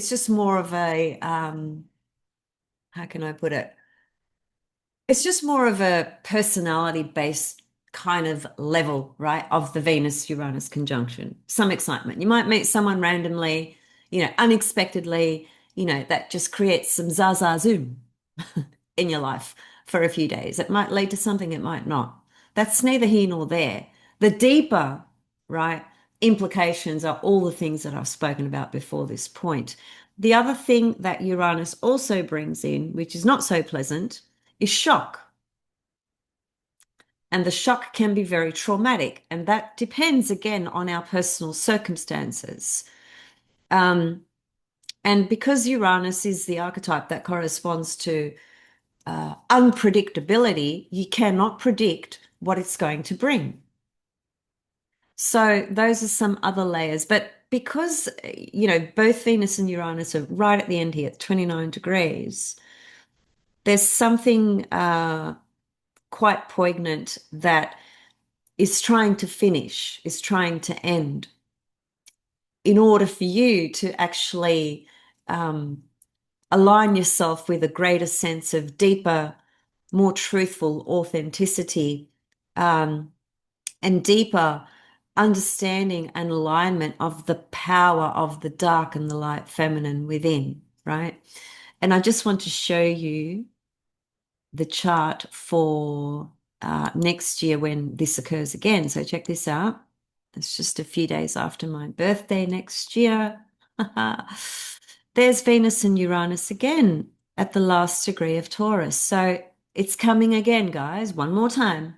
just more of a how can I put it? It's just more of a personality based kind of level, right, of the Venus Uranus conjunction. Some excitement. You might meet someone randomly, unexpectedly, that just creates some zaza zoom in your life for a few days. It might lead to something, it might not. That's neither here nor there. The deeper, right, implications are all the things that I've spoken about before this point. The other thing that Uranus also brings in, which is not so pleasant, is shock. And the shock can be very traumatic. And that depends again on our personal circumstances. And because Uranus is the archetype that corresponds to unpredictability, you cannot predict what it's going to bring. So those are some other layers. But because, both Venus and Uranus are right at the end here at 29 degrees, there's something quite poignant that is trying to finish, is trying to end in order for you to actually align yourself with a greater sense of deeper, more truthful authenticity, and deeper understanding and alignment of the power of the dark and the light feminine within, right? And I just want to show you the chart for next year when this occurs again. So check this out. It's just a few days after my birthday next year. There's Venus and Uranus again at the last degree of Taurus. So it's coming again, guys, one more time.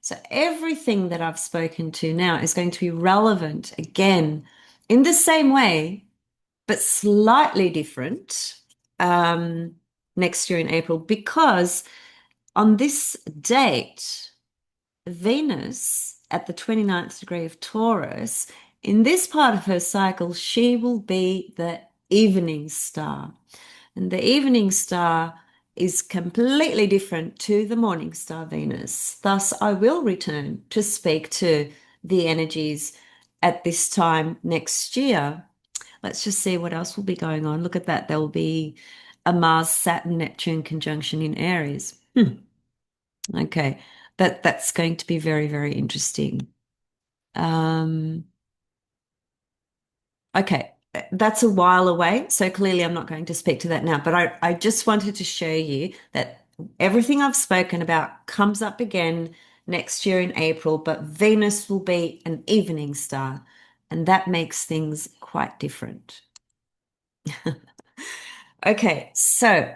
So everything that I've spoken to now is going to be relevant again in the same way, but slightly different next year in April, because on this date, Venus at the 29th degree of Taurus, in this part of her cycle, she will be the evening star. And the evening star is completely different to the morning star Venus. Thus, I will return to speak to the energies at this time next year. Let's just see what else will be going on. Look at that. There will be a Mars, Saturn, Neptune conjunction in Aries. Okay, that's going to be very, very interesting. Okay, that's a while away, so clearly I'm not going to speak to that now, but I just wanted to show you that everything I've spoken about comes up again next year in April, but Venus will be an evening star, and that makes things quite different. Okay, so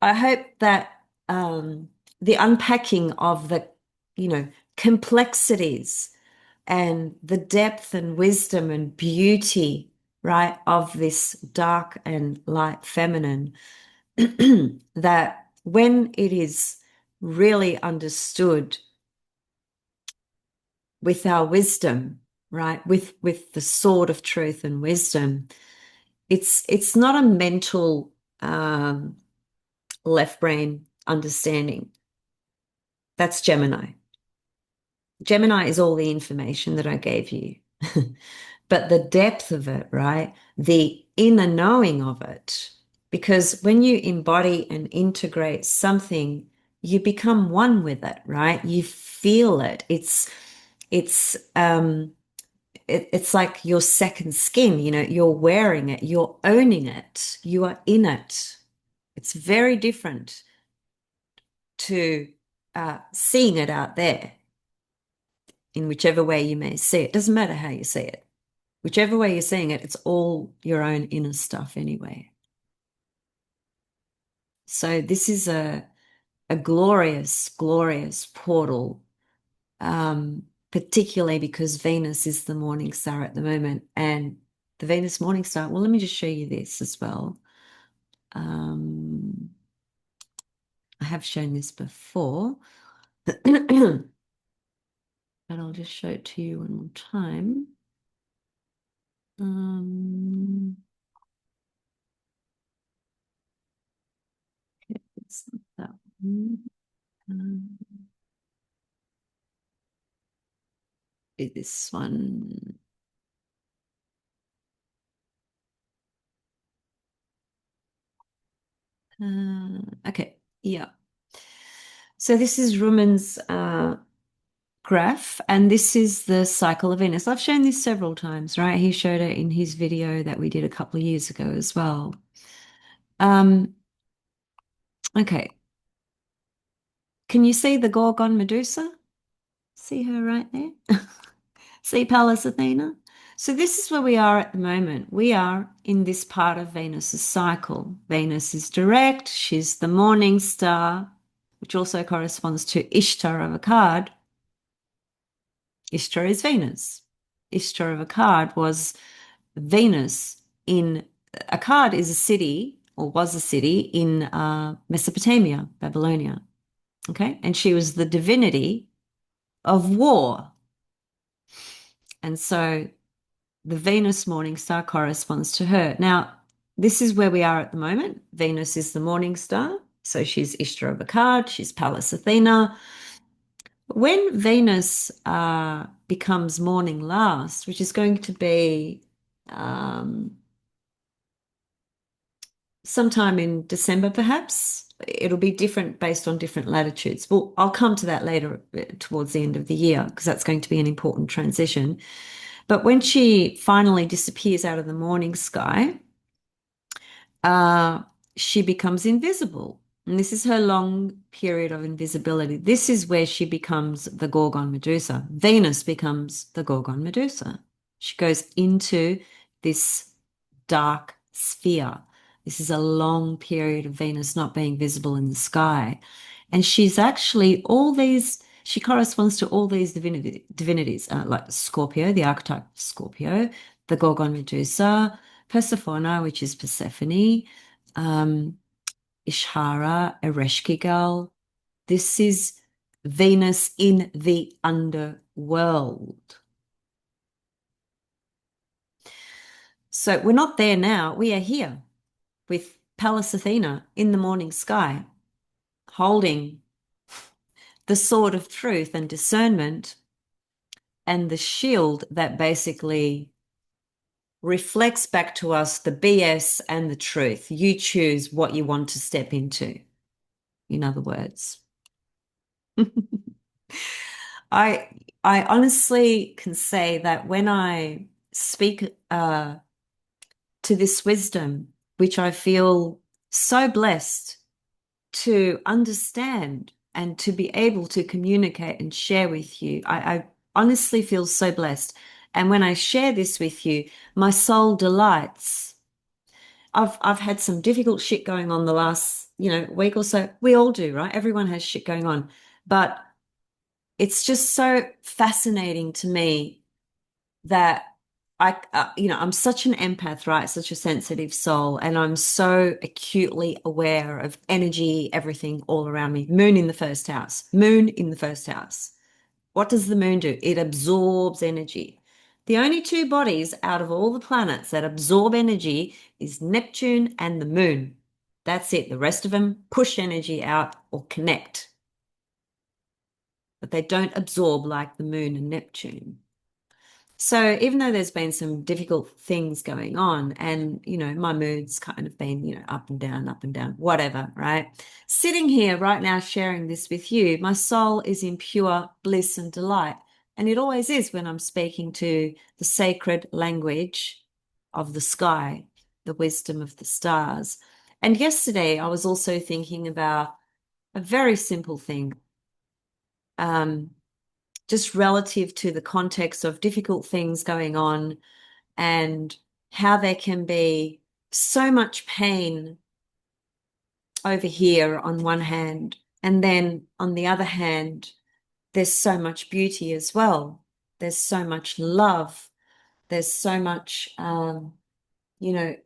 I hope that the unpacking of the, complexities and the depth and wisdom and beauty, right, of this dark and light feminine that when it is really understood with our wisdom, right, with the sword of truth and wisdom, it's not a mental left brain understanding. That's Gemini. Gemini is all the information that I gave you. But the depth of it, right? The inner knowing of it. Because when you embody and integrate something, you become one with it, right? You feel it. It's like your second skin, you're wearing it, you're owning it, you are in it. It's very different to seeing it out there in whichever way you may see it. Doesn't matter how you see it. Whichever way you're seeing it, it's all your own inner stuff anyway. So this is a glorious, glorious portal, particularly because Venus is the morning star at the moment. And the Venus morning star, well, let me just show you this as well. I have shown this before, but I'll just show it to you one more time. Okay, it's not that one. This one. Okay, yeah. So this is Ruman's graph, and this is the cycle of Venus. I've shown this several times, right? He showed it in his video that we did a couple of years ago as well. Okay. Can you see the Gorgon Medusa? See her right there? See Pallas Athena? So this is where we are at the moment. We are in this part of Venus's cycle. Venus is direct. She's the morning star, which also corresponds to Ishtar of Akkad. Ishtar is Venus. Ishtar of Akkad was Venus in Akkad is a city or was a city in Mesopotamia, Babylonia. Okay. And she was the divinity of war. And so the Venus morning star corresponds to her. Now, this is where we are at the moment. Venus is the morning star. So she's Ishtar of Akkad, she's Pallas Athena. When Venus becomes morning last, which is going to be sometime in December, perhaps, it'll be different based on different latitudes. Well, I'll come to that later towards the end of the year because that's going to be an important transition. But when she finally disappears out of the morning sky, she becomes invisible. And this is her long period of invisibility. This is where she becomes the Gorgon Medusa. Venus becomes the Gorgon Medusa. She goes into this dark sphere. This is a long period of Venus not being visible in the sky. And she's actually she corresponds to all these divinities like Scorpio, the archetype of Scorpio, the Gorgon Medusa, Persephone, which is Persephone, Ishara, Ereshkigal. This is Venus in the underworld. So we're not there now. We are here with Pallas Athena in the morning sky, holding the sword of truth and discernment and the shield that basically reflects back to us the BS and the truth. You choose what you want to step into, in other words. I honestly can say that when I speak to this wisdom, which I feel so blessed to understand and to be able to communicate and share with you, I honestly feel so blessed. And when I share this with you, my soul delights. I've had some difficult shit going on the last, week or so. We all do, right? Everyone has shit going on. But it's just so fascinating to me that I'm such an empath, right? Such a sensitive soul, and I'm so acutely aware of energy, everything all around me. Moon in the first house. Moon in the first house. What does the moon do? It absorbs energy. The only two bodies out of all the planets that absorb energy is Neptune and the moon. That's it. The rest of them push energy out or connect, but they don't absorb like the moon and Neptune. So even though there's been some difficult things going on and, my mood's kind of been, up and down, whatever, right? Sitting here right now sharing this with you, my soul is in pure bliss and delight. And it always is when I'm speaking to the sacred language of the sky, the wisdom of the stars. And yesterday I was also thinking about a very simple thing. Um, just relative to the context of difficult things going on and how there can be so much pain over here on one hand, and then on the other hand, there's so much beauty as well. There's so much love. There's so much, you know,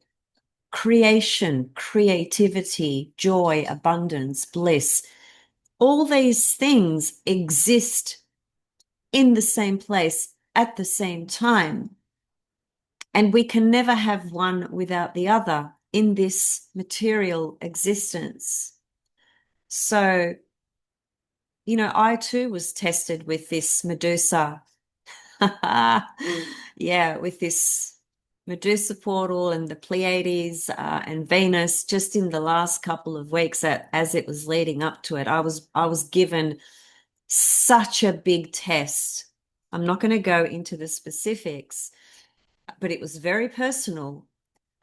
creation, creativity, joy, abundance, bliss. All these things exist in the same place at the same time. And we can never have one without the other in this material existence. So, I too was tested with this Medusa. Yeah, with this Medusa portal and the Pleiades and Venus just in the last couple of weeks as it was leading up to it. I was given such a big test. I'm not going to go into the specifics, but it was very personal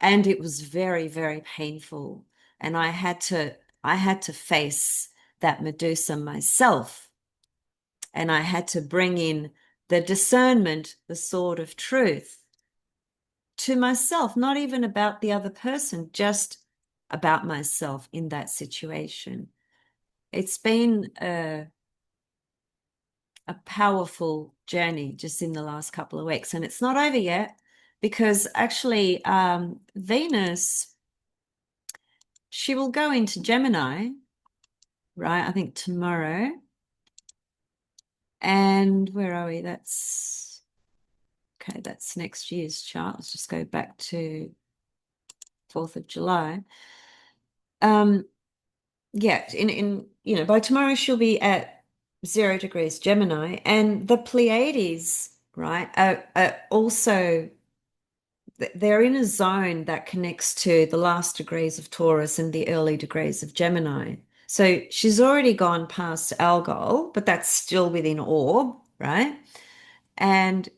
and it was very, very painful. And I had to face that Medusa myself. And I had to bring in the discernment, the sword of truth to myself, not even about the other person, just about myself in that situation. It's been a powerful journey just in the last couple of weeks. And it's not over yet because actually Venus, she will go into Gemini, right? I think tomorrow. And where are we? That's next year's chart. Let's just go back to 4th of July. Yeah, by tomorrow she'll be at 0 degrees Gemini, and the Pleiades, right, are also they're in a zone that connects to the last degrees of Taurus and the early degrees of Gemini. So she's already gone past Algol, but that's still within orb, right? And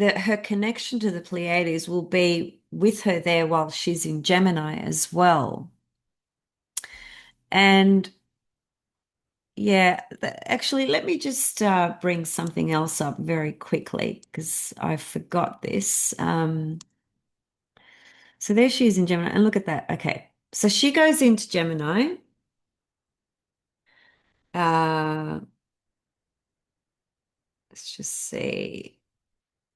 her connection to the Pleiades will be with her there while she's in Gemini as well. And yeah, actually, let me just bring something else up very quickly because I forgot this. So there she is in Gemini, and look at that. Okay, so she goes into Gemini. Uh, let's just see.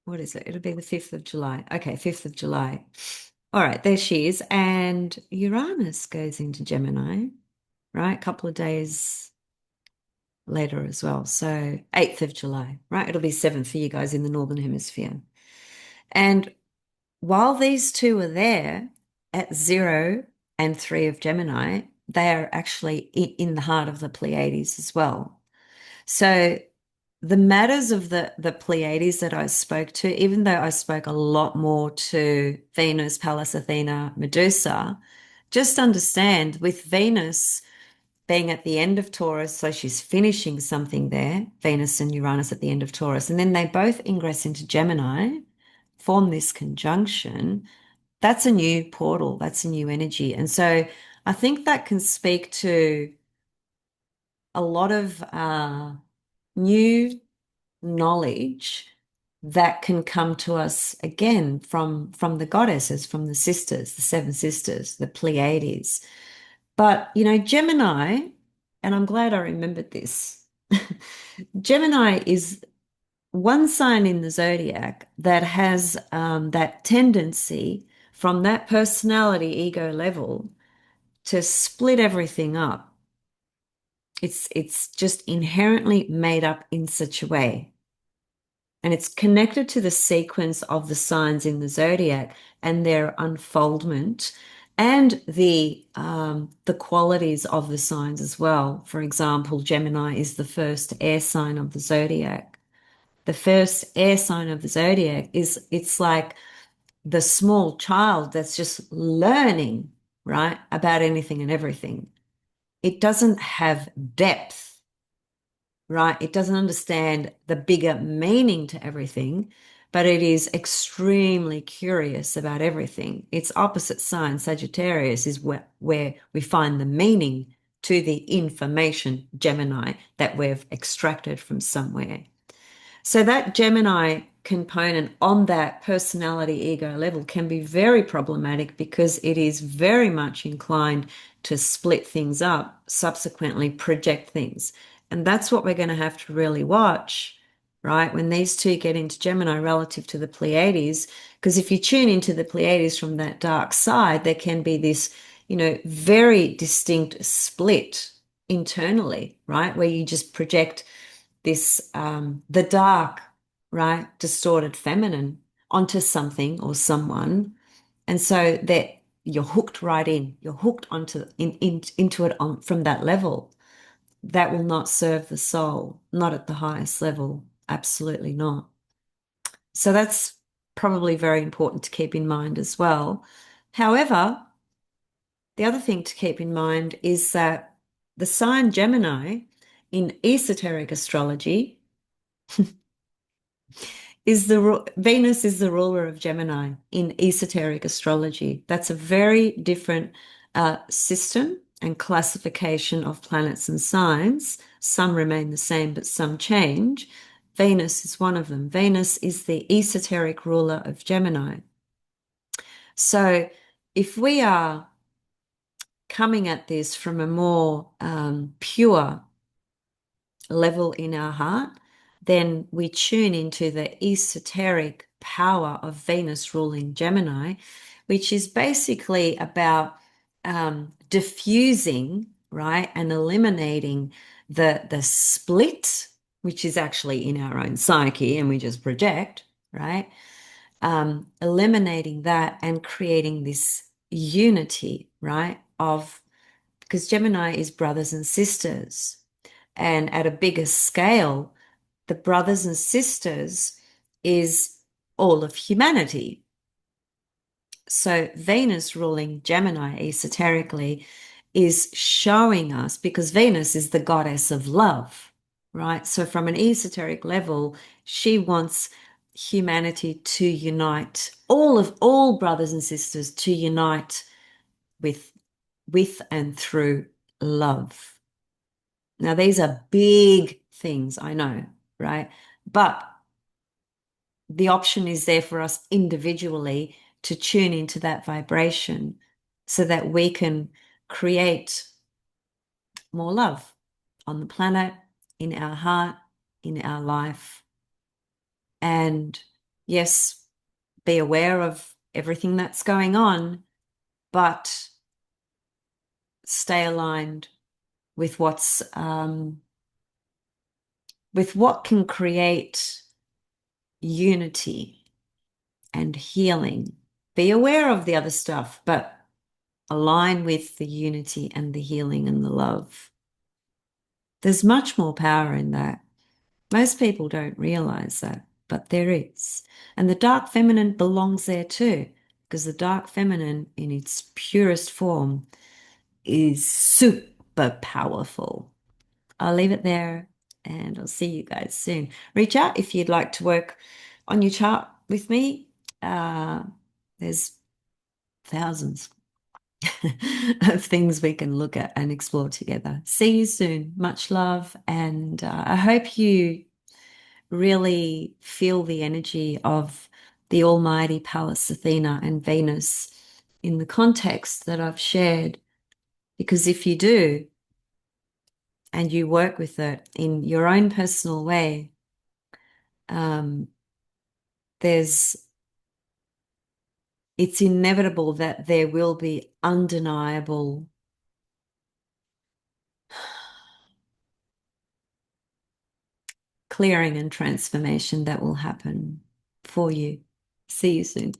What is it? It'll be the 5th of July. Okay, 5th of July. All right, there she is. And Uranus goes into Gemini, right? A couple of days later as well. So 8th of July, right? It'll be 7th for you guys in the Northern Hemisphere. And while these two are there at 0 and 3 of Gemini, they are actually in the heart of the Pleiades as well. So the matters of the Pleiades that I spoke to, even though I spoke a lot more to Venus, Pallas, Athena, Medusa, just understand with Venus being at the end of Taurus, so she's finishing something there, Venus and Uranus at the end of Taurus, and then they both ingress into Gemini, form this conjunction. That's a new portal, that's a new energy. And so I think that can speak to a lot of new knowledge that can come to us again from the goddesses, from the sisters, the seven sisters, the Pleiades. But Gemini, and I'm glad I remembered this. Gemini is one sign in the zodiac that has that tendency from that personality ego level to split everything up. It's just inherently made up in such a way. And it's connected to the sequence of the signs in the zodiac and their unfoldment and the qualities of the signs as well. For example, Gemini is the first air sign of the zodiac. The first air sign of the zodiac is it's like the small child that's just learning, right, about anything and everything. It doesn't have depth, right? It doesn't understand the bigger meaning to everything, but it is extremely curious about everything. Its opposite sign, Sagittarius, is where we find the meaning to the information, Gemini, that we've extracted from somewhere. So that Gemini component on that personality ego level can be very problematic because it is very much inclined to split things up, subsequently project things. And that's what we're going to have to really watch, right? When these two get into Gemini relative to the Pleiades, because if you tune into the Pleiades from that dark side, there can be this, very distinct split internally, right? Where you just project this the dark, right, distorted feminine onto something or someone, and so that you're hooked right in. You're hooked into it from that level. That will not serve the soul, not at the highest level. Absolutely not. So that's probably very important to keep in mind as well. However, the other thing to keep in mind is that the sign Gemini in esoteric astrology Venus is the ruler of Gemini in esoteric astrology. That's a very different system and classification of planets and signs. Some remain the same, but some change. Venus is one of them. Venus is the esoteric ruler of Gemini. So if we are coming at this from a more pure level in our heart, then we tune into the esoteric power of Venus ruling Gemini, which is basically about diffusing, right, and eliminating the split, which is actually in our own psyche, and we just project, right? Eliminating that and creating this unity, right? Because Gemini is brothers and sisters. And at a bigger scale, the brothers and sisters is all of humanity. So Venus ruling Gemini esoterically is showing us, because Venus is the goddess of love, right? So from an esoteric level, she wants humanity to unite, all brothers and sisters to unite with and through love. Now, these are big things, I know, right? But the option is there for us individually to tune into that vibration so that we can create more love on the planet, in our heart, in our life. And yes, be aware of everything that's going on, but stay aligned with with what can create unity and healing. Be aware of the other stuff, but align with the unity and the healing and the love. There's much more power in that. Most people don't realize that, but there is. And the dark feminine belongs there too, because the dark feminine in its purest form is super powerful. I'll leave it there and I'll see you guys soon. Reach out if you'd like to work on your chart with me. There's thousands of things we can look at and explore together. See you soon. Much love. And I hope you really feel the energy of the almighty Pallas Athena and Venus in the context that I've shared. Because if you do, and you work with it in your own personal way, um, there's it's inevitable that there will be undeniable clearing and transformation that will happen for you. See you soon.